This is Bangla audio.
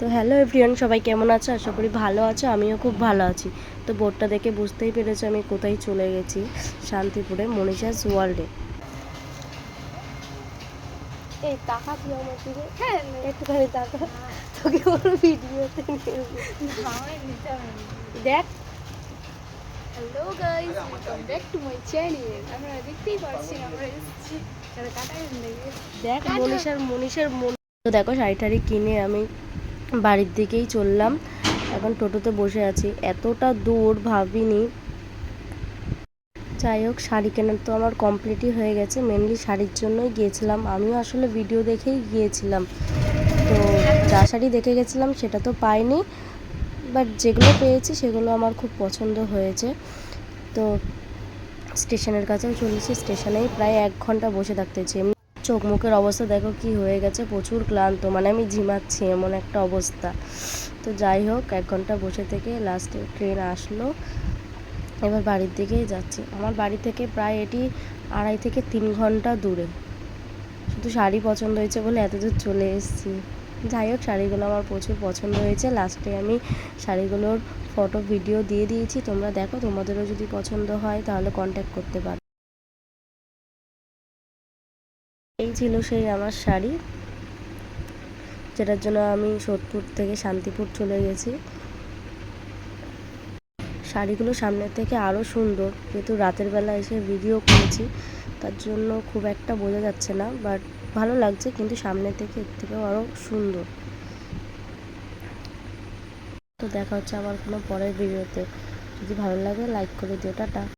তো হ্যালো এভরিওয়ান, সবাই কেমন আছো? আশা করি ভালো আছো। আমিও খুব ভালো আছি। তো বোর্ডটা দেখে বুঝতেই পেরেছো আমি কোথায় চলে গেছি। শান্তিপুরে মনীষাস ওয়ার্ল্ডে। এই টাকা তুই আমার দিকে একটুখানি টাকা তোকে ওর ভিডিওতে দেখ। Hello guys, welcome back to my channel. আমরা দেখতেই পাচ্ছি আমরা এসেছি দেখ মনীষার তো দেখো শাড়ি টাড়ি কিনে আমি বাড়ির দিকেই চললাম। এখন টোটোতে বসে আছি। এতটা দূর ভাবিনি। যাই হোক, শাড়ি কেনার তো আমার কমপ্লিটই হয়ে গেছে। মেনলি শাড়ির জন্যই গিয়েছিলাম। আমিও আসলে ভিডিও দেখেই গিয়েছিলাম। তো যা শাড়ি দেখে গেছিলাম সেটা তো পাইনি, বাট যেগুলো পেয়েছি সেগুলো আমার খুব পছন্দ হয়েছে। তো স্টেশনের কাছেও চলেছি। স্টেশনেই প্রায় 1 ঘন্টা বসে থাকতে হয়েছে। এমনি চোখ মুখের অবস্থা দেখো কি হয়ে গেছে, প্রচুর ক্লান্ত, মানে আমি ঝিমাচ্ছি এমন একটা অবস্থা। তো যাই হোক, 1 ঘন্টা বসে থেকে লাস্টে ট্রেন আসলো। এবার বাড়ির দিকেই যাচ্ছি। আমার বাড়ি থেকে প্রায় এটি 2.5 থেকে 3 ঘন্টা দূরে। শুধু শাড়ি পছন্দ হয়েছে বলে এত দূর চলে এসেছি। যাই হোক, শাড়িগুলো আমার প্রচুর পছন্দ হয়েছে। লাস্টে আমি শাড়িগুলোর ফটো ভিডিও দিয়ে দিয়েছি, তোমরা দেখো। তোমাদেরও যদি পছন্দ হয় তাহলে কন্ট্যাক্ট করতে পারো। এই ছিল সেই আমার শাড়ি, যেটার জন্য আমি সোদপুর থেকে শান্তিপুর চলে গেছি। শাড়িগুলো সামনের থেকে আরও সুন্দর, যেহেতু রাতের বেলা এসে ভিডিও করেছি তার জন্য খুব একটা বোঝা যাচ্ছে না, বাট ভালো লাগছে। কিন্তু সামনের থেকে এর থেকেও আরও সুন্দর। তো দেখা হচ্ছে আবার কোনো পরের ভিডিওতে। যদি ভালো লাগে লাইক করে দিও। টাটা।